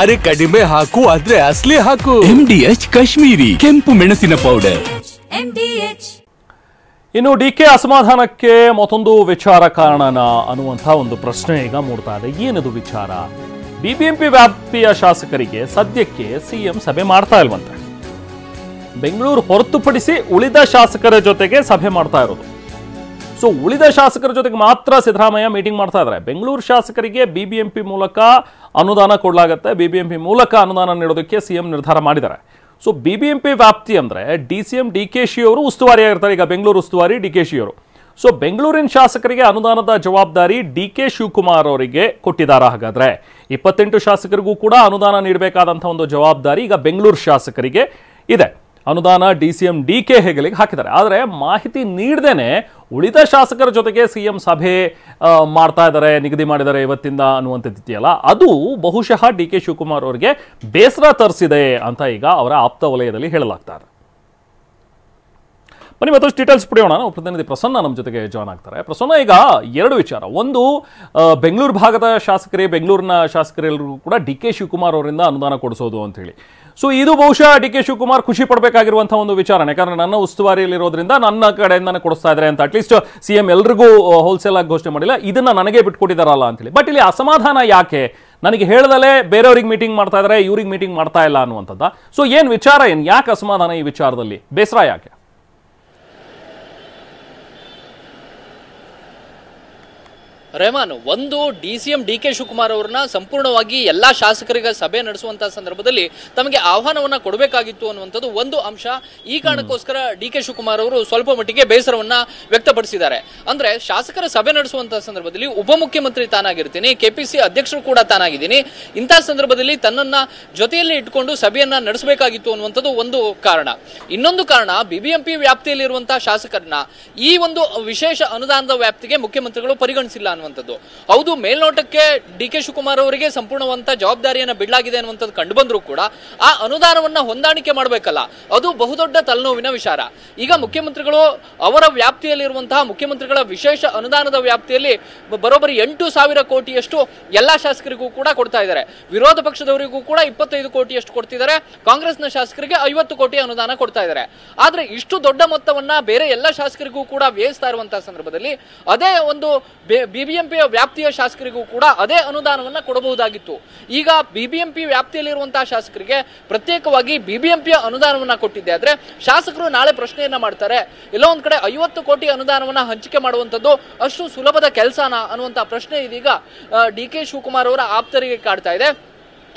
ಅರೆ ಕಡಿಮೆ ಹಾಕು ಆದ್ರೆ ಅಸಲಿ ಹಾಕು. MDH ಕಾಶ್ಮೀರಿ ಕೆಂಪು ಮೆಣಸಿನ ಪೌಡರ್. ಇನ್ನು ಡಿಕೆ ಅಸಮಾಧಾನಕ್ಕೆ ಮತ್ತೊಂದು ವಿಚಾರ ಕಾರಣನ ಅನ್ನುವಂತಹ ಒಂದು ಪ್ರಶ್ನೆ ಈಗ ಮೂಡ್ತಾ ಇದೆ. ಏನದು ವಿಚಾರ? ಬಿಬಿಎಂಪಿ ವ್ಯಾಪ್ತಿಯ ಶಾಸಕರಿಗೆ ಸದ್ಯಕ್ಕೆ ಸಿಎಂ ಸಭೆ ಮಾಡ್ತಾ ಇಲ್ವಂತೆ. ಬೆಂಗಳೂರು ಹೊರತುಪಡಿಸಿ ಉಳಿದ ಶಾಸಕರ ಜೊತೆಗೆ ಸಭೆ ಮಾಡ್ತಾ ಇರೋದು. ಸೊ ಉಳಿದ ಶಾಸಕರ ಜೊತೆಗೆ ಮಾತ್ರ ಸಿದ್ದರಾಮಯ್ಯ ಮೀಟಿಂಗ್ ಮಾಡ್ತಾ ಇದ್ದಾರೆ. ಬೆಂಗಳೂರು ಶಾಸಕರಿಗೆ ಬಿಬಿಎಂಪಿ ಮೂಲಕ ಅನುದಾನ ಕೊಡಲಾಗುತ್ತೆ. ಬಿಬಿಎಂಪಿ ಮೂಲಕ ಅನುದಾನ ನೀಡೋದಕ್ಕೆ ಸಿಎಂ ನಿರ್ಧಾರ ಮಾಡಿದ್ದಾರೆ. ಸೊ ಬಿಬಿಎಂಪಿ ವ್ಯಾಪ್ತಿ ಅಂದ್ರೆ DCM DKಶಿ ಅವರು ಉಸ್ತುವಾರಿಯಾಗಿರ್ತಾರೆ. ಈಗ ಬೆಂಗಳೂರು ಉಸ್ತುವಾರಿ DKಶಿ ಅವರು. ಸೊ ಬೆಂಗಳೂರಿನ ಶಾಸಕರಿಗೆ ಅನುದಾನದ ಜವಾಬ್ದಾರಿ DK ಶಿವಕುಮಾರ್ ಅವರಿಗೆ ಕೊಟ್ಟಿದ್ದಾರೆ. ಹಾಗಾದ್ರೆ 28 ಶಾಸಕರಿಗೂ ಕೂಡ ಅನುದಾನ ನೀಡಬೇಕಾದಂತಹ ಒಂದು ಜವಾಬ್ದಾರಿ ಈಗ ಬೆಂಗಳೂರು ಶಾಸಕರಿಗೆ ಇದೆ. ಅನುದಾನ DCM DK ಹೆಗಲಿಗೆ ಹಾಕಿದ್ದಾರೆ. ಆದರೆ ಮಾಹಿತಿ ನೀಡದೇನೆ ಉಳಿದ ಶಾಸಕರ ಜೊತೆಗೆ ಸಿಎಂ ಸಭೆ ಮಾಡ್ತಾ ಇದ್ದಾರೆ, ನಿಗದಿ ಮಾಡಿದ್ದಾರೆ ಇವತ್ತಿಂದ ಅನ್ನುವಂಥದ್ದಿದೆಯಲ್ಲ, ಅದು ಬಹುಶಃ DK ಶಿವಕುಮಾರ್ ಅವರಿಗೆ ಬೇಸರ ತರಿಸಿದೆ ಅಂತ ಈಗ ಅವರ ಆಪ್ತ ವಲಯದಲ್ಲಿ ಹೇಳಲಾಗ್ತಾರೆ. ಬನ್ನಿ ಮತ್ತಷ್ಟು ಡೀಟೇಲ್ಸ್ ಪಡೆಯೋಣ. ನಾವು ಪ್ರತಿನಿಧಿ ಪ್ರಸನ್ನ ನಮ್ಮ ಜೊತೆಗೆ ಜಾಯ್ನ್ ಆಗ್ತಾರೆ. ಪ್ರಸನ್ನ, ಈಗ ಎರಡು ವಿಚಾರ. ಒಂದು, ಬೆಂಗಳೂರು ಭಾಗದ ಶಾಸಕರೇ, ಬೆಂಗಳೂರಿನ ಶಾಸಕರೆಲ್ಲರಿಗೂ ಕೂಡ DK ಶಿವಕುಮಾರ್ ಅವರಿಂದ ಅನುದಾನ ಕೊಡಿಸೋದು ಅಂತ ಹೇಳಿ. ಸೊ ಇದು ಬಹುಶಃ DK ಶಿವಕುಮಾರ್ ಖುಷಿ ಪಡಬೇಕಾಗಿರುವಂತಹ ಒಂದು ವಿಚಾರ. ಯಾಕಂದ್ರೆ ನನ್ನ ಉಸ್ತುವಾರಿಯಲ್ಲಿರೋದ್ರಿಂದ ನನ್ನ ಕಡೆಯಿಂದಾನೆ ಕೊಡಿಸ್ತಾ ಇದ್ದಾರೆ ಅಂತ ಅಟ್ಲೀಸ್ಟ್ ಸಿಎಂ ಎಲ್ರಿಗೂ ಹೋಲ್ಸೇಲ್ ಆಗಿ ಘೋಷಣೆ ಮಾಡಿಲ್ಲ, ಇದನ್ನ ನನಗೆ ಬಿಟ್ಕೊಟ್ಟಿದಾರಲ್ಲ ಅಂತ ಹೇಳಿ. ಬಟ್ ಇಲ್ಲಿ ಅಸಮಾಧಾನ ಯಾಕೆ? ನನಗೆ ಹೇಳದಲ್ಲೇ ಬೇರೆಯವ್ರಿಗೆ ಮೀಟಿಂಗ್ ಮಾಡ್ತಾ ಇದ್ದಾರೆ, ಇವ್ರಿಗೆ ಮೀಟಿಂಗ್ ಮಾಡ್ತಾ ಇಲ್ಲ ಅನ್ನುವಂಥದ್ದು. ಸೊ ಏನ್ ವಿಚಾರ, ಏನ್ ಯಾಕೆ ಅಸಮಾಧಾನ ಈ ವಿಚಾರದಲ್ಲಿ? ಬೇಸರ ಯಾಕೆ? ರೆಹಮಾನ್, ಒಂದು DCM DK ಶಿವಕುಮಾರ್ ಅವರನ್ನ ಸಂಪೂರ್ಣವಾಗಿ ಎಲ್ಲಾ ಶಾಸಕರಿಗೆ ಸಭೆ ನಡೆಸುವಂತಹ ಸಂದರ್ಭದಲ್ಲಿ ತಮಗೆ ಆಹ್ವಾನವನ್ನ ಕೊಡಬೇಕಾಗಿತ್ತು ಅನ್ನುವಂಥದ್ದು ಒಂದು ಅಂಶ. ಈ ಕಾರಣಕ್ಕೋಸ್ಕರ DK ಶಿವಕುಮಾರ್ ಅವರು ಸ್ವಲ್ಪ ಮಟ್ಟಿಗೆ ಬೇಸರವನ್ನ ವ್ಯಕ್ತಪಡಿಸಿದ್ದಾರೆ. ಅಂದ್ರೆ ಶಾಸಕರ ಸಭೆ ನಡೆಸುವಂತಹ ಸಂದರ್ಭದಲ್ಲಿ ಉಪಮುಖ್ಯಮಂತ್ರಿ ತಾನಾಗಿರ್ತೀನಿ, KPC ಅಧ್ಯಕ್ಷರು ಕೂಡ ತಾನಾಗಿದ್ದೀನಿ, ಇಂತಹ ಸಂದರ್ಭದಲ್ಲಿ ತನ್ನನ್ನ ಜೊತೆಯಲ್ಲಿ ಇಟ್ಕೊಂಡು ಸಭೆಯನ್ನ ನಡೆಸಬೇಕಾಗಿತ್ತು ಅನ್ನುವಂಥದ್ದು ಒಂದು ಕಾರಣ. ಇನ್ನೊಂದು ಕಾರಣ, ಬಿಬಿಎಂಪಿ ವ್ಯಾಪ್ತಿಯಲ್ಲಿರುವಂತಹ ಶಾಸಕರನ್ನ ಈ ಒಂದು ವಿಶೇಷ ಅನುದಾನದ ವ್ಯಾಪ್ತಿಗೆ ಮುಖ್ಯಮಂತ್ರಿಗಳು ಪರಿಗಣಿಸಿಲ್ಲ ಅನ್ನುವಂಥದ್ದು. ಹೌದು, ಮೇಲ್ನೋಟಕ್ಕೆ DK ಶಿವಕುಮಾರ್ ಅವರಿಗೆ ಸಂಪೂರ್ಣವಂತ ಜವಾಬ್ದಾರಿಯನ್ನು ಬಿಡಲಾಗಿದೆ ಅನ್ನುವಂಥದ್ದು ಕಂಡು ಬಂದರೂ ಕೂಡ ಆ ಅನುದಾನವನ್ನ ಹೊಂದಾಣಿಕೆ ಮಾಡಬೇಕಲ್ಲ, ಅದು ಬಹುದೊಡ್ಡ ತಲೆನೋವಿನ ವಿಚಾರ. ಈಗ ಮುಖ್ಯಮಂತ್ರಿಗಳು ಅವರ ವ್ಯಾಪ್ತಿಯಲ್ಲಿರುವಂತಹ ಮುಖ್ಯಮಂತ್ರಿಗಳ ವಿಶೇಷ ಅನುದಾನದ ವ್ಯಾಪ್ತಿಯಲ್ಲಿ ಬರೋಬ್ಬರಿ 8,000 ಕೋಟಿಯಷ್ಟು ಎಲ್ಲಾ ಶಾಸಕರಿಗೂ ಕೂಡ ಕೊಡ್ತಾ ಇದ್ದಾರೆ. ವಿರೋಧ ಪಕ್ಷದವರಿಗೂ ಕೂಡ 25 ಕೋಟಿಯಷ್ಟು ಕೊಡ್ತಿದ್ದಾರೆ. ಕಾಂಗ್ರೆಸ್ನ ಶಾಸಕರಿಗೆ 50 ಕೋಟಿ ಅನುದಾನ ಕೊಡ್ತಾ ಇದ್ದಾರೆ. ಆದ್ರೆ ಇಷ್ಟು ದೊಡ್ಡ ಮೊತ್ತವನ್ನ ಬೇರೆ ಎಲ್ಲ ಶಾಸಕರಿಗೂ ಕೂಡ ವ್ಯಯಿಸ್ತಾ ಇರುವಂತಹ ಸಂದರ್ಭದಲ್ಲಿ ಅದೇ ಒಂದು ಬಿಬಿಎಂಪಿಯ ವ್ಯಾಪ್ತಿಯ ಶಾಸಕರಿಗೂ ಕೂಡ ಅದೇ ಅನುದಾನವನ್ನ ಕೊಡಬಹುದಾಗಿತ್ತು. ಈಗ ಬಿಬಿಎಂಪಿ ವ್ಯಾಪ್ತಿಯಲ್ಲಿರುವಂತಹ ಶಾಸಕರಿಗೆ ಪ್ರತ್ಯೇಕವಾಗಿ ಬಿಬಿಎಂಪಿಯ ಅನುದಾನವನ್ನ ಕೊಟ್ಟಿದ್ದೆ ಆದ್ರೆ ಶಾಸಕರು ನಾಳೆ ಪ್ರಶ್ನೆಯನ್ನ ಮಾಡ್ತಾರೆ, ಎಲ್ಲೋ ಒಂದ್ ಕಡೆ 50 ಕೋಟಿ ಅನುದಾನವನ್ನ ಹಂಚಿಕೆ ಮಾಡುವಂತದ್ದು ಅಷ್ಟು ಸುಲಭದ ಕೆಲಸನಾ ಅನ್ನುವಂತಹ ಪ್ರಶ್ನೆ ಇದೀಗ DK ಶಿವಕುಮಾರ್ ಅವರ ಆಪ್ತರಿಗೆ ಕಾಡ್ತಾ ಇದೆ.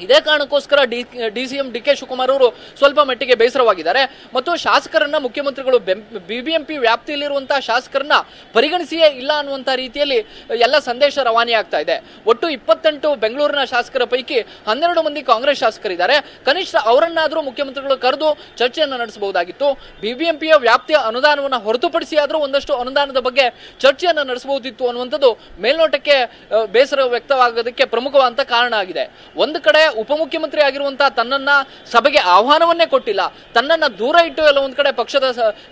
ಇದೇ ಕಾರಣಕ್ಕೋಸ್ಕರ DCM DK ಶಿವಕುಮಾರ್ ಅವರು ಸ್ವಲ್ಪ ಮಟ್ಟಿಗೆ ಬೇಸರವಾಗಿದ್ದಾರೆ. ಮತ್ತು ಶಾಸಕರನ್ನ ಮುಖ್ಯಮಂತ್ರಿಗಳು ಬಿಬಿಎಂಪಿ ವ್ಯಾಪ್ತಿಯಲ್ಲಿರುವಂತಹ ಶಾಸಕರನ್ನ ಪರಿಗಣಿಸಿಯೇ ಇಲ್ಲ ಅನ್ನುವಂತಹ ರೀತಿಯಲ್ಲಿ ಎಲ್ಲ ಸಂದೇಶ ರವಾನೆ ಆಗ್ತಾ ಇದೆ. ಒಟ್ಟು 28 ಬೆಂಗಳೂರಿನ ಶಾಸಕರ ಪೈಕಿ 12 ಮಂದಿ ಕಾಂಗ್ರೆಸ್ ಶಾಸಕರಿದ್ದಾರೆ. ಕನಿಷ್ಠ ಅವರನ್ನಾದರೂ ಮುಖ್ಯಮಂತ್ರಿಗಳು ಕರೆದು ಚರ್ಚೆಯನ್ನು ನಡೆಸಬಹುದಾಗಿತ್ತು. ಬಿಬಿಎಂಪಿಯ ವ್ಯಾಪ್ತಿಯ ಅನುದಾನವನ್ನು ಹೊರತುಪಡಿಸಿ ಆದರೂ ಒಂದಷ್ಟು ಅನುದಾನದ ಬಗ್ಗೆ ಚರ್ಚೆಯನ್ನು ನಡೆಸಬಹುದಿತ್ತು ಅನ್ನುವಂಥದ್ದು ಮೇಲ್ನೋಟಕ್ಕೆ ಬೇಸರ ವ್ಯಕ್ತವಾಗೋದಕ್ಕೆ ಪ್ರಮುಖವಾದಂತ ಕಾರಣ ಆಗಿದೆ. ಒಂದು ಕಡೆ ಉಪಮುಖ್ಯಮಂತ್ರಿ ಆಗಿರುವಂತಹ ತನ್ನನ್ನ ಸಭೆಗೆ ಆಹ್ವಾನವನ್ನೇ ಕೊಟ್ಟಿಲ್ಲ, ತನ್ನನ್ನ ದೂರ ಇಟ್ಟು ಎಲ್ಲ ಒಂದ್ ಕಡೆ ಪಕ್ಷದ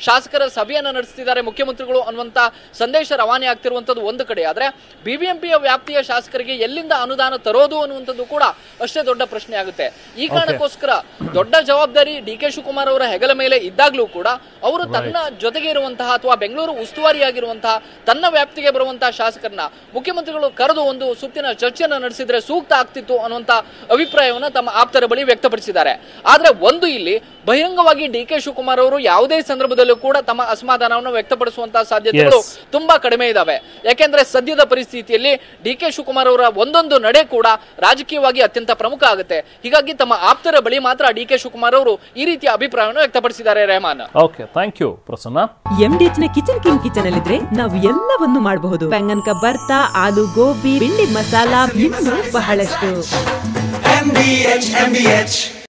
ಶಾಸಕರ ಸಭೆಯನ್ನ ನಡೆಸ್ತಿದ್ದಾರೆ ಮುಖ್ಯಮಂತ್ರಿಗಳು ಅನ್ನುವಂತ ಸಂದೇಶ ರವಾನೆ ಆಗ್ತಿರುವಂತದ್ದು ಒಂದು ಕಡೆ. ಆದ್ರೆ ಬಿಬಿಎಂಪಿಯ ವ್ಯಾಪ್ತಿಯ ಶಾಸಕರಿಗೆ ಎಲ್ಲಿಂದ ಅನುದಾನ ತರೋದು ಅನ್ನುವಂಥದ್ದು ಕೂಡ ಅಷ್ಟೇ ದೊಡ್ಡ ಪ್ರಶ್ನೆ ಆಗುತ್ತೆ. ಈ ಕಾರಣಕ್ಕೋಸ್ಕರ ದೊಡ್ಡ ಜವಾಬ್ದಾರಿ DK ಶಿವಕುಮಾರ್ ಅವರ ಹೆಗಲ ಮೇಲೆ ಇದ್ದಾಗ್ಲೂ ಕೂಡ ಅವರು ತನ್ನ ಜೊತೆಗೆ ಇರುವಂತಹ ಅಥವಾ ಬೆಂಗಳೂರು ಉಸ್ತುವಾರಿಯಾಗಿರುವಂತಹ ತನ್ನ ವ್ಯಾಪ್ತಿಗೆ ಬರುವಂತಹ ಶಾಸಕರನ್ನ ಮುಖ್ಯಮಂತ್ರಿಗಳು ಕರೆದು ಒಂದು ಸುತ್ತಿನ ಚರ್ಚೆಯನ್ನು ನಡೆಸಿದ್ರೆ ಸೂಕ್ತ ಆಗ್ತಿತ್ತು ಅನ್ನುವಂತ ಅಭಿಪ್ರಾಯವನ್ನು ತಮ್ಮ ಆಪ್ತರ ಬಳಿ ವ್ಯಕ್ತಪಡಿಸಿದ್ದಾರೆ. ಆದ್ರೆ ಒಂದು, ಇಲ್ಲಿ ಬಹಿರಂಗವಾಗಿ DK ಶಿವಕುಮಾರ್ ಅವರು ಯಾವುದೇ ಸಂದರ್ಭದಲ್ಲೂ ಕೂಡ ತಮ್ಮ ಅಸಮಾಧಾನವನ್ನು ವ್ಯಕ್ತಪಡಿಸುವಂತಹ ಸಾಧ್ಯತೆಗಳು ತುಂಬಾ ಕಡಿಮೆ ಇದಾವೆ. ಯಾಕೆಂದ್ರೆ ಸದ್ಯದ ಪರಿಸ್ಥಿತಿಯಲ್ಲಿ DK ಶಿವಕುಮಾರ್ ಅವರ ಒಂದೊಂದು ನಡೆ ಕೂಡ ರಾಜಕೀಯವಾಗಿ ಅತ್ಯಂತ ಪ್ರಮುಖ ಆಗುತ್ತೆ. ಹೀಗಾಗಿ ತಮ್ಮ ಆಪ್ತರ ಬಳಿ ಮಾತ್ರ DK ಶಿವಕುಮಾರ್ ಅವರು ಈ ರೀತಿಯ ಅಭಿಪ್ರಾಯವನ್ನು ವ್ಯಕ್ತಪಡಿಸಿದ್ದಾರೆ. Rehman, okay, thank you Prasanna. MDH ನ ಕಿಚನ್ ಅಲ್ಲಿ ನಾವು ಎಲ್ಲವನ್ನು ಮಾಡಬಹುದು. ಬೆಂಗನ್ ಕ ಬರ್ತಾ, ಆಲೂ ಗೋಬಿ, ಬಿಂಡಿ ಮಸಾಲಾ, ಇನ್ನೂ ಬಹಳಷ್ಟು. MDH